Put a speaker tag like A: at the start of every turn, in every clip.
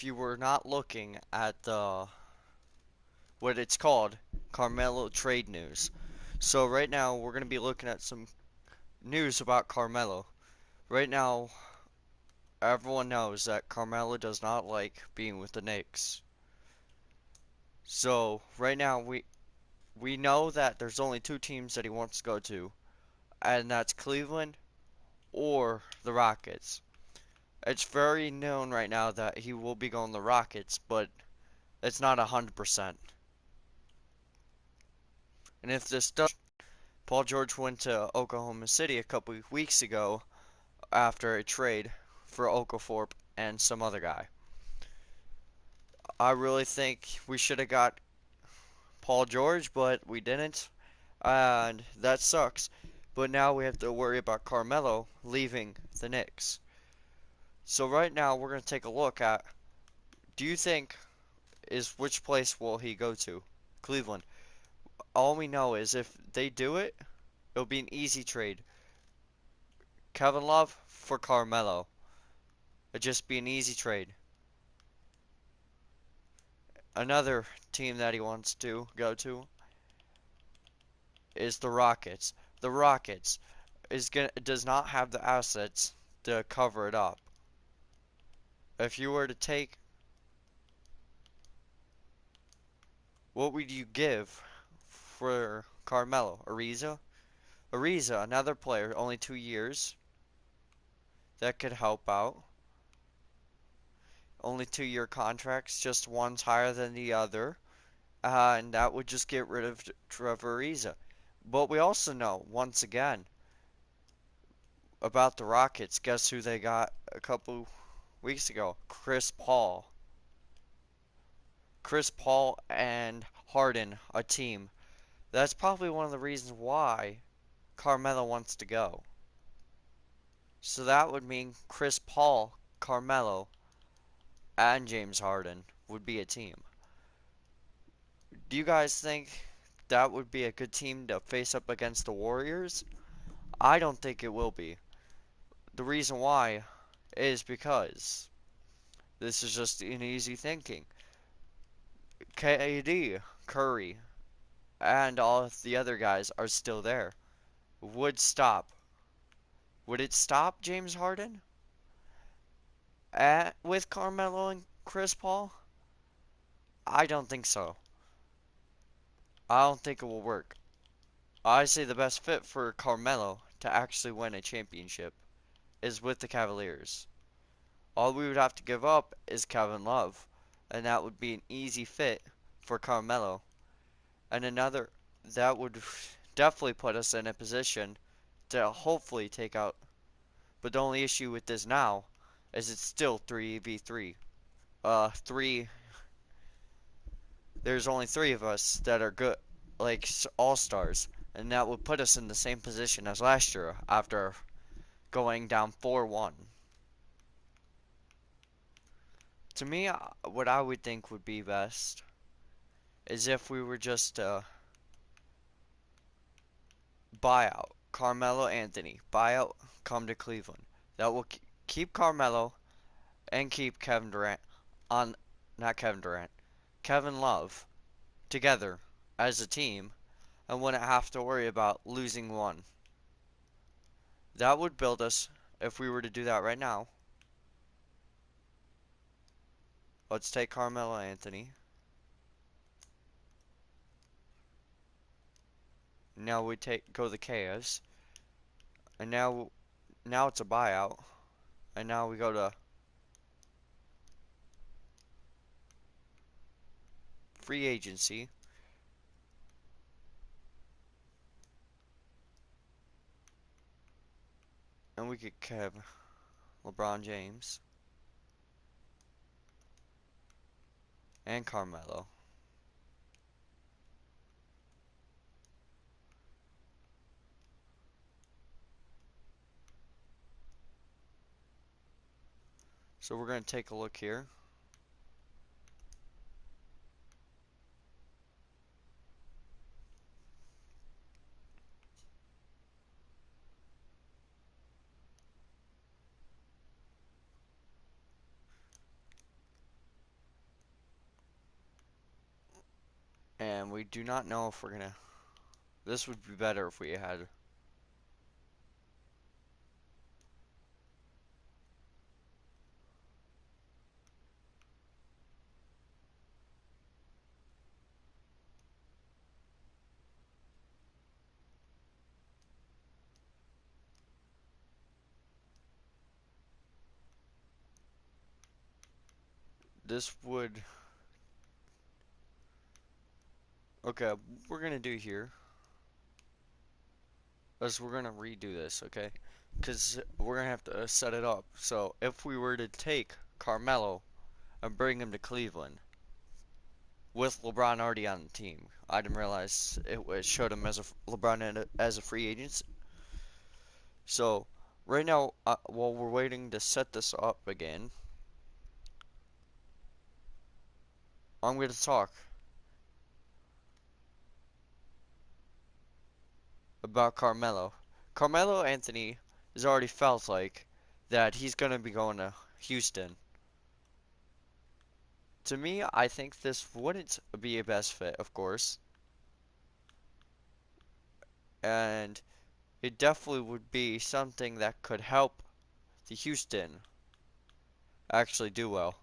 A: if you were not looking at the what it's called, Carmelo trade news. So right now we're going to be looking at some news about Carmelo. Right now, everyone knows that Carmelo does not like being with the Knicks. So right now we know that there's only two teams that he wants to go to, and that's Cleveland or the Rockets. It's very known right now that he will be going to the Rockets, but it's not 100%. And if this does, Paul George went to Oklahoma City a couple weeks ago after a trade for Okafor and some other guy. I really think we should have got Paul George, but we didn't, and that sucks. But now we have to worry about Carmelo leaving the Knicks. So right now we're going to take a look at, do you think is which place will he go to? Cleveland. All we know is if they do it, it'll be an easy trade. Kevin Love for Carmelo. It'd just be an easy trade. Another team that he wants to go to is the Rockets. The Rockets does not have the assets to cover it up. If you were to take, what would you give for Carmelo? Ariza? Ariza, another player, only 2 years. That could help out. Only 2-year contracts, just one's higher than the other. And that would just get rid of Trevor Ariza. But we also know, once again, about the Rockets. Guess who they got a couple weeks ago? Chris Paul. Chris Paul and Harden, a team. That's probably one of the reasons why Carmelo wants to go. So that would mean Chris Paul, Carmelo, and James Harden would be a team. Do you guys think that would be a good team to face up against the Warriors? I don't think it will be. The reason why is because this is just an easy thinking. KD, Curry, and all the other guys are still there. Would stop. Would it stop James Harden with Carmelo and Chris Paul? I don't think so. I don't think it will work. I say the best fit for Carmelo to actually win a championship is with the Cavaliers. All we would have to give up is Kevin Love, and that would be an easy fit for Carmelo. And another that would definitely put us in a position to hopefully take out. But the only issue with this now is it's still 3v3. Three. There's only three of us that are good, like all stars, and that would put us in the same position as last year after going down 4-1. To me, what I would think would be best is if we were just buyout Carmelo Anthony, buyout, come to Cleveland. That will keep Carmelo and keep Kevin Durant on, not Kevin Durant, Kevin Love together as a team and wouldn't have to worry about losing one. That would build us if we were to do that right now. Let's take Carmelo Anthony. Now we go the Cavs. And now it's a buyout. And now we go to free agency. And we could have LeBron James and Carmelo. So we're going to take a look here. And we do not know if we're gonna. This would be better if we had. This would. Okay, what we're gonna do here is we're gonna redo this, okay? Because we're gonna have to set it up. So if we were to take Carmelo and bring him to Cleveland with LeBron already on the team, I didn't realize it showed him as a LeBron as a free agent. So right now, while we're waiting to set this up again, I'm going to talk about Carmelo. Carmelo Anthony has already felt like that he's going to be going to Houston. To me, I think this wouldn't be a best fit, of course, and it definitely would be something that could help the Houston actually do well.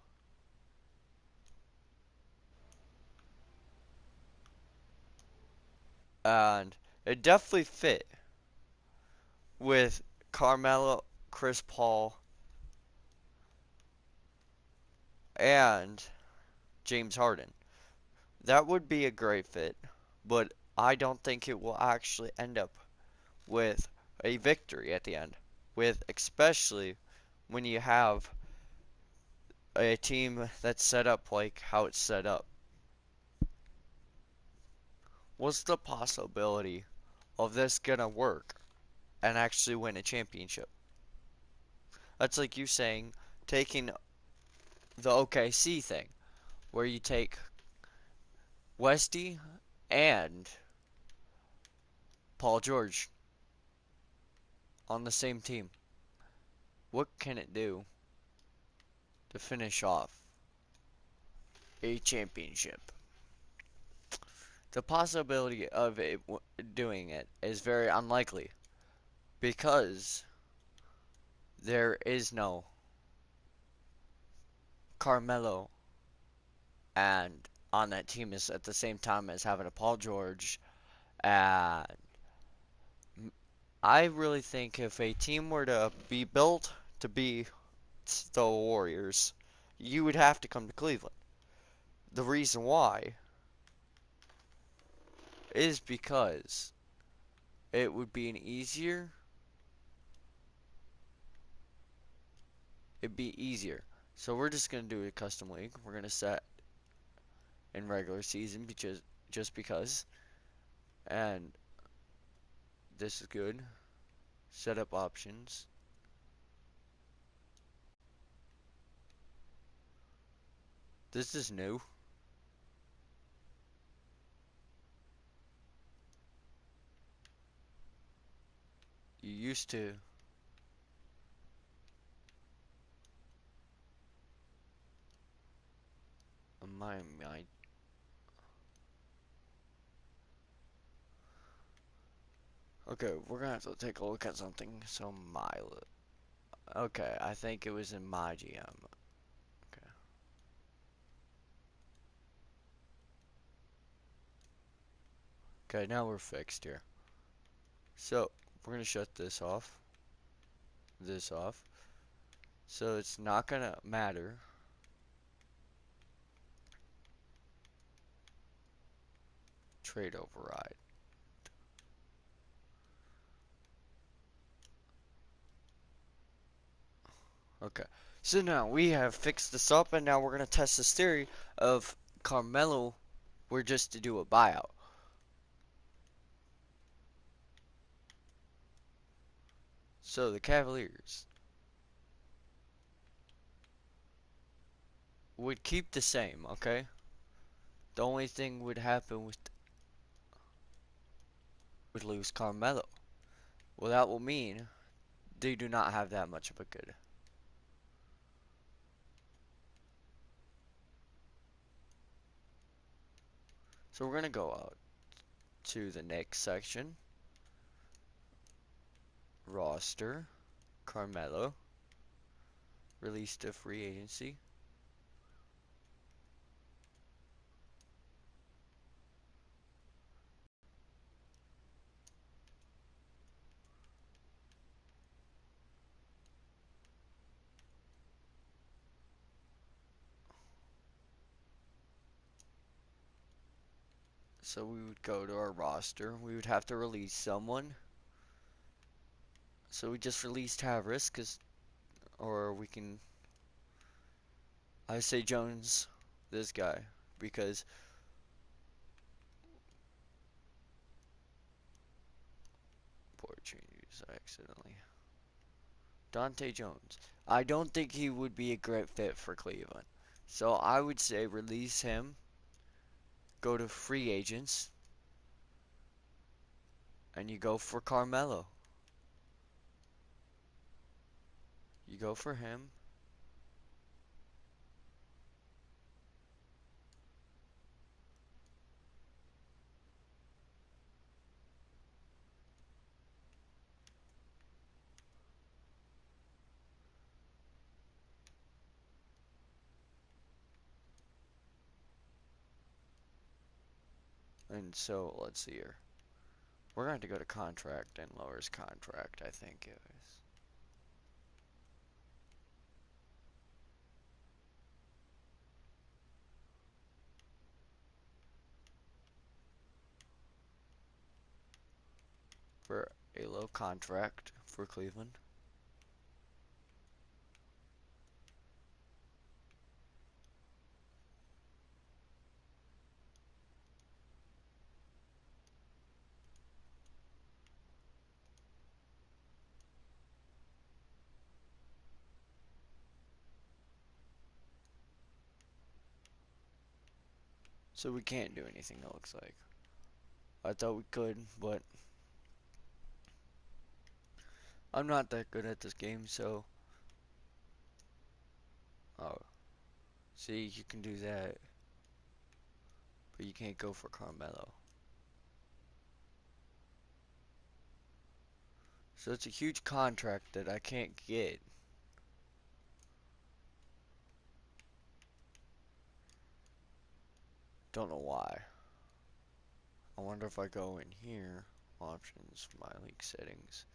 A: And it definitely fit with Carmelo, Chris Paul, and James Harden. That would be a great fit, but I don't think it will actually end up with a victory at the end. With especially when you have a team that's set up like how it's set up. What's the possibility of this gonna work and actually win a championship? That's like you saying taking the OKC thing, where you take Westy and Paul George on the same team. What can it do to finish off a championship? The possibility of it doing it is very unlikely because there is no Carmelo and on that team is at the same time as having a Paul George, and I really think if a team were to be built to be the Warriors, you would have to come to Cleveland. The reason why is because it would be an easier it'd be easier. So we're just gonna do a custom league. We're gonna set in regular season because just because. And this is good. Setup options. This is new. You used to my Okay, we're gonna have to take a look at something. So okay, I think it was in my GM. Okay. Okay, now we're fixed here. So we're gonna shut this off. This off. So it's not gonna matter. Trade override. Okay. So now we have fixed this up and now we're gonna test this theory of Carmelo were just to do a buyout. So the Cavaliers would keep the same, okay? The only thing would happen would lose Carmelo. Well, that will mean they do not have that much of a good. So we're gonna go out to the next section. Roster. Carmelo. Released to free agency. So we would go to our roster. We would have to release someone. So we just released Havris, or we can, I say Jones, this guy, because poor changes accidentally. Dante Jones. I don't think he would be a great fit for Cleveland. So I would say release him, go to free agents, and you go for Carmelo. You go for him. And so, let's see here. We're going to have to go to contract and lower his contract, I think it was. For a low contract for Cleveland. So we can't do anything, it looks like. I thought we could, but I'm not that good at this game, so. Oh, see, you can do that, but you can't go for Carmelo. So it's a huge contract that I can't get. Don't know why. I wonder if I go in here, options, my league settings.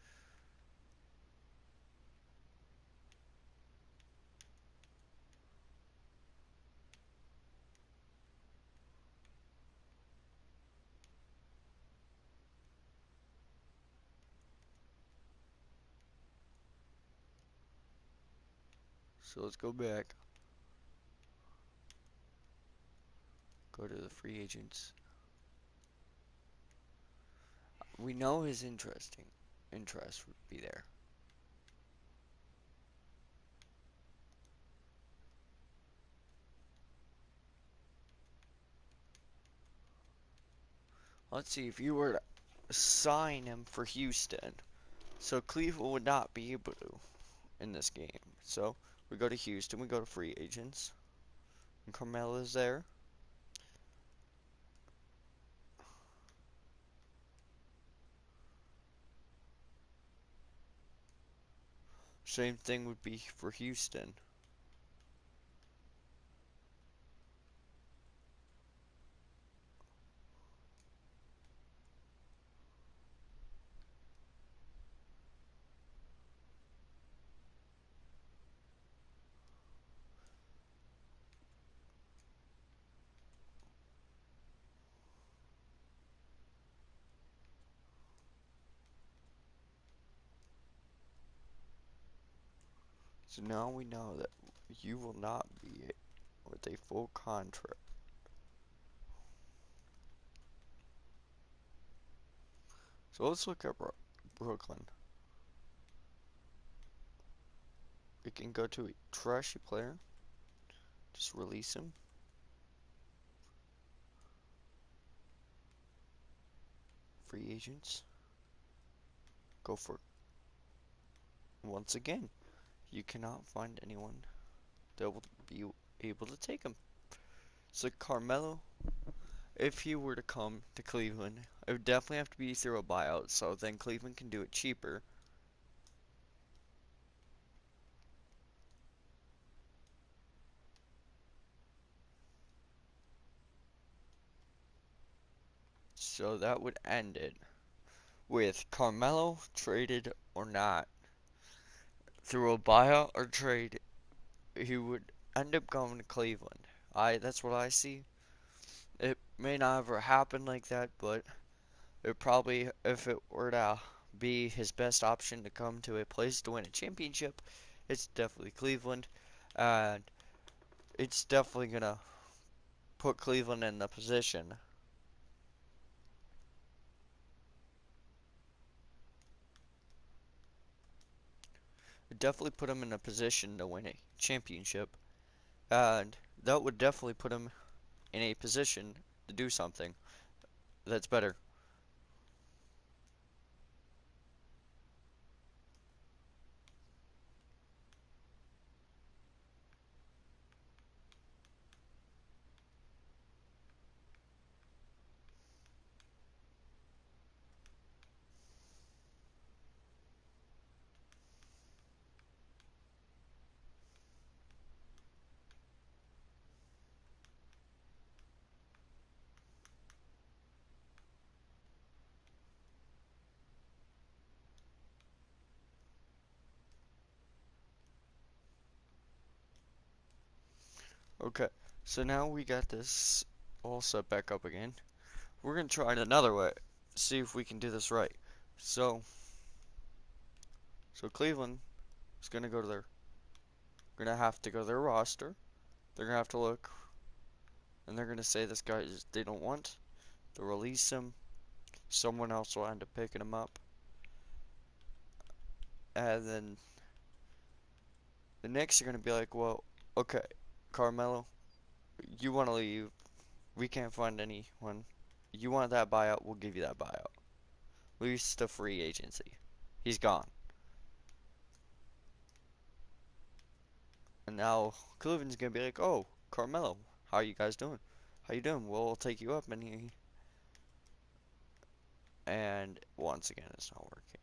A: So let's go back. Go to the free agents. We know his interest would be there. Let's see if you were to sign him for Houston. So Cleveland would not be able to in this game. So we go to Houston, we go to free agents. And Carmelo is there. Same thing would be for Houston. So now we know that you will not be with a full contract. So let's look at Brooklyn. We can go to a trashy player. Just release him. Free agents. Go for once again. You cannot find anyone that will be able to take him. So Carmelo if he were to come to Cleveland, it would definitely have to be through a buyout, so then Cleveland can do it cheaper. So that would end it with Carmelo traded or not. Through a buyout or trade, he would end up going to Cleveland. That's what I see. It may not ever happen like that, but it probably, if it were to be his best option to come to a place to win a championship, it's definitely Cleveland. And it's definitely gonna put Cleveland in the position. It definitely put him in a position to win a championship. And that would definitely put him in a position to do something that's better. Okay, so now we got this all set back up again. We're gonna try it another way, see if we can do this right. So, so Cleveland is gonna have to go to their roster. They're gonna have to look, and they're gonna say this guy is they don't want. They'll release him. Someone else will end up picking him up, and then the Knicks are gonna be like, well, okay, Carmelo, you want to leave? We can't find anyone. You want that buyout? We'll give you that buyout. Least the free agency. He's gone. And now Cleveland's gonna be like, oh, Carmelo, how you guys doing? How you doing? We'll take you up, and once again, it's not working.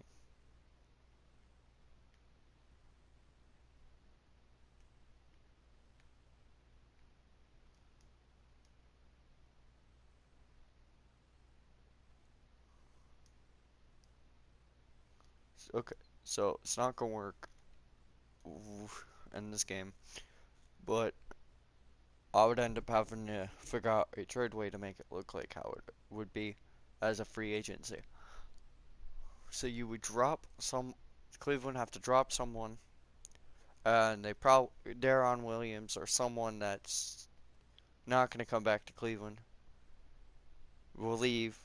A: Okay, so it's not gonna work in this game, but I would end up having to figure out a trade way to make it look like how it would be as a free agency. So you would drop some, Cleveland have to drop someone, and they probably Deron Williams or someone that's not gonna come back to Cleveland will leave,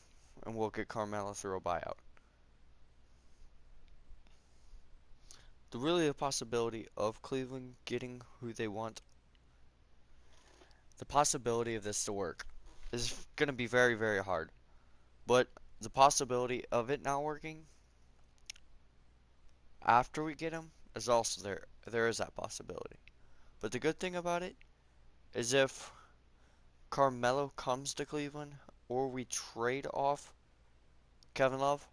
A: and we'll get Carmelo through a buyout. The possibility of Cleveland getting who they want, the possibility of this to work is gonna be very, very hard. But the possibility of it not working after we get him is also there. There is that possibility. But the good thing about it is if Carmelo comes to Cleveland or we trade off Kevin Love,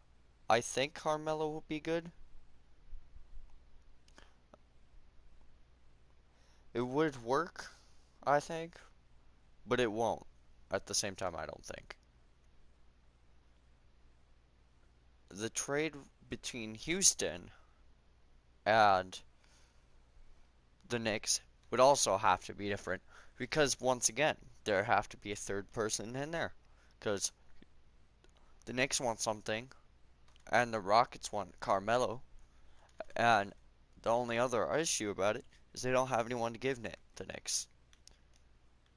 A: I think Carmelo will be good. It would work, I think, but it won't at the same time, I don't think. The trade between Houston and the Knicks would also have to be different because once again, there have to be a third person in there because the Knicks want something and the Rockets want Carmelo, and the only other issue about it is they don't have anyone to give the Knicks.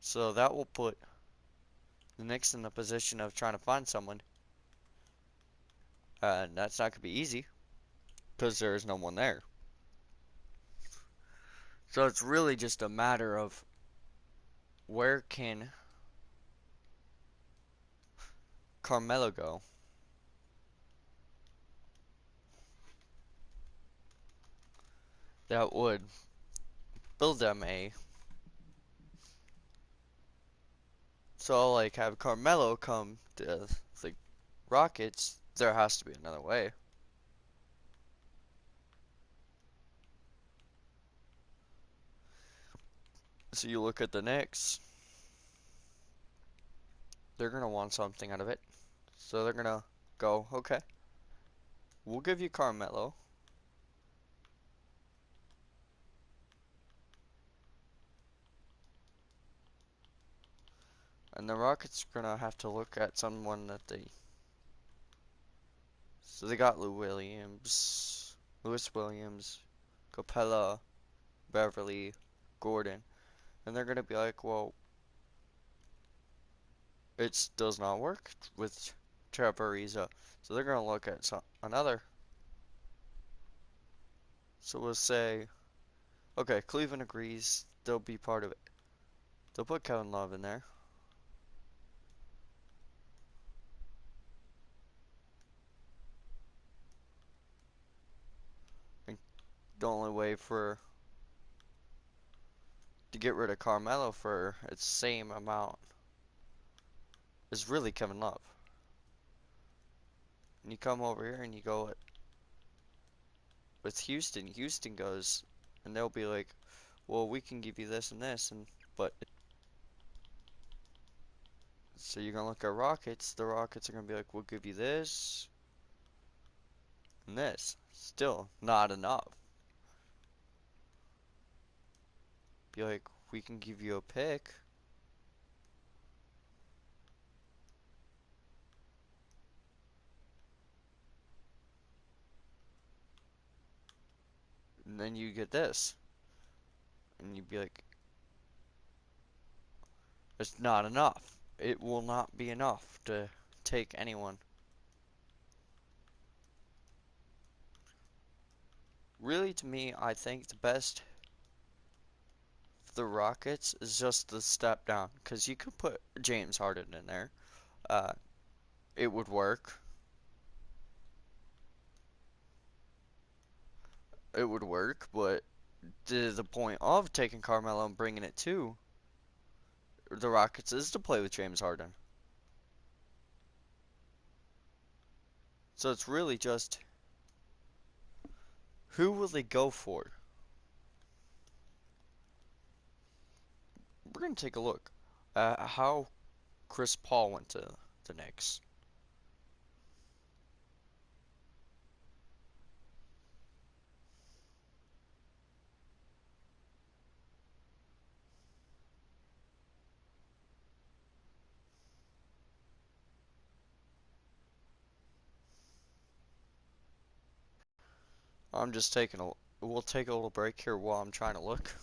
A: So that will put the Knicks in the position of trying to find someone, and that's not going to be easy because there is no one there. So it's really just a matter of where can Carmelo go that would build them a So I'll like have Carmelo come to the Rockets. There has to be another way. So you look at the Knicks, they're gonna want something out of it. So they're gonna go, okay, we'll give you Carmelo, and the Rockets are gonna have to look at someone that they. So they got Lewis Williams, Capella, Beverly, Gordon, and they're gonna be like, well, it does not work with Trevor Ariza. So they're gonna look at another. So we'll say, okay, Cleveland agrees they'll be part of it. They'll put Kevin Love in there. And the only way for to get rid of Carmelo for its same amount is really Kevin Love. And you come over here and you go with Houston. Houston goes, and they'll be like, well, we can give you this and this, and but so you're gonna look at Rockets. The Rockets are gonna be like, we'll give you this and this. Still not enough. Be like, we can give you a pick. And then you get this. And you'd be like, it's not enough. It will not be enough to take anyone. Really, to me, I think the best for the Rockets is just the step down. Because you could put James Harden in there. Uh, it would work. It would work, but the point of taking Carmelo and bringing it to the Rockets is to play with James Harden. So it's really just who will they go for? We're gonna take a look at how Chris Paul went to the Knicks. I'm just taking a. We'll take a little break here while I'm trying to look.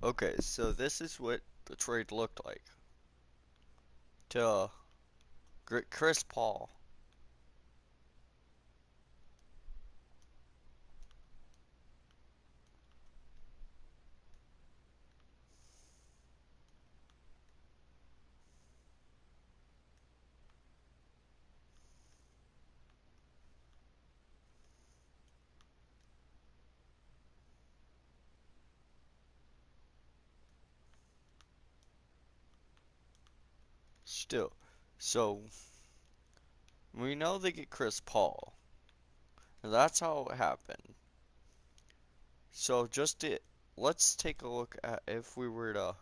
A: Okay, so this is what the trade looked like to Chris Paul. Still, so we know they get Chris Paul. That's how it happened. So let's take a look at if we were to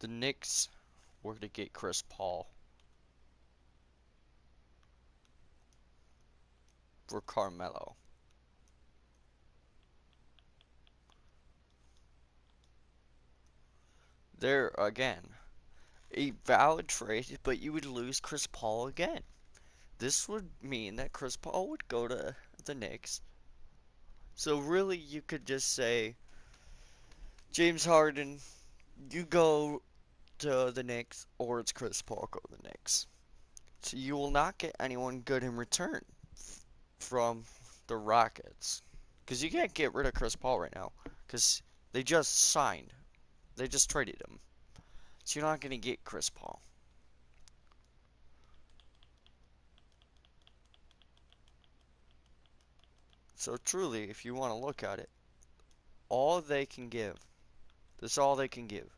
A: the Knicks were to get Chris Paul for Carmelo. There again, a valid trade, but you would lose Chris Paul again. This would mean that Chris Paul would go to the Knicks. So really, you could just say, James Harden, you go to the Knicks, or it's Chris Paul go to the Knicks. So you will not get anyone good in return from the Rockets. Because you can't get rid of Chris Paul right now. Because they just signed. They just traded him. So you're not going to get Chris Paul. So truly, if you want to look at it, all they can give, this is all they can give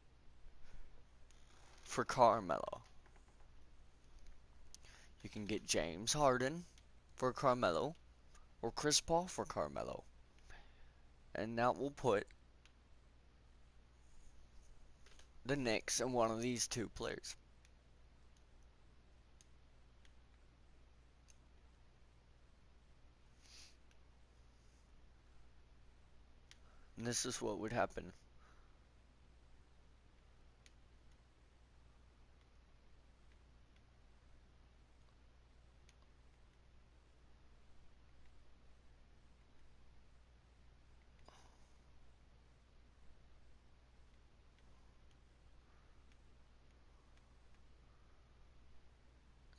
A: for Carmelo. You can get James Harden for Carmelo, or Chris Paul for Carmelo. And that will put the Knicks in one of these two players. And this is what would happen.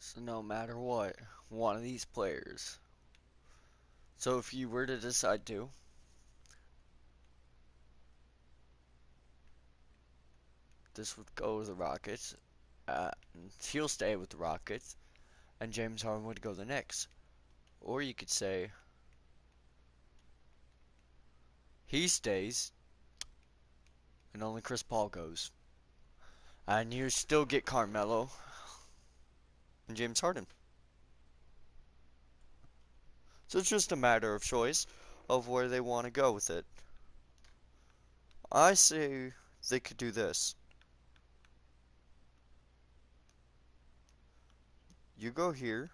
A: So no matter what, one of these players. So if you were to decide to, this would go to the Rockets. He'll stay with the Rockets, and James Harden would go to the Knicks. Or you could say he stays, and only Chris Paul goes, and you still get Carmelo and James Harden. So it's just a matter of choice of where they want to go with it. I say they could do this. You go here.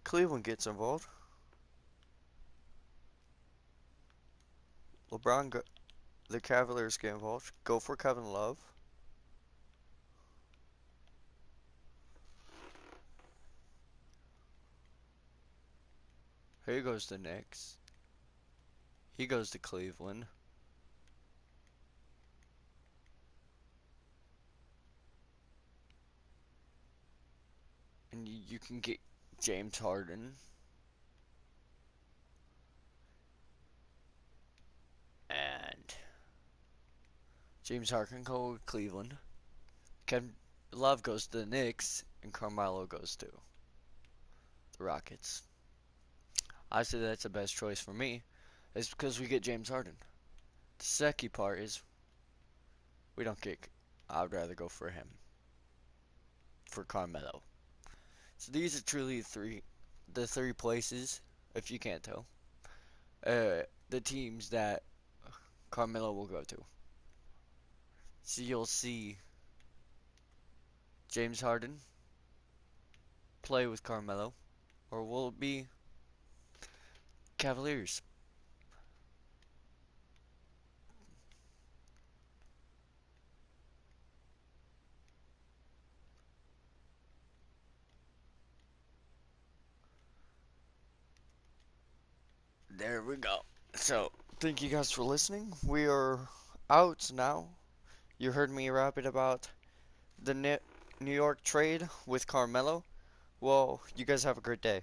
A: Cleveland gets involved. The Cavaliers get involved. Go for Kevin Love. Here goes the Knicks. He goes to Cleveland. And you can get James Harden. And James Harden goes to Cleveland. Kevin Love goes to the Knicks. And Carmelo goes to the Rockets. I say that's the best choice for me. Is because we get James Harden. The second part is we don't get. I'd rather go for him. For Carmelo. So these are truly the three places, if you can't tell, the teams that Carmelo will go to. So you'll see James Harden play with Carmelo, or will it be Cavaliers? There we go. So, thank you guys for listening. We are out now. You heard me rap it about the New York trade with Carmelo. Well, you guys have a great day.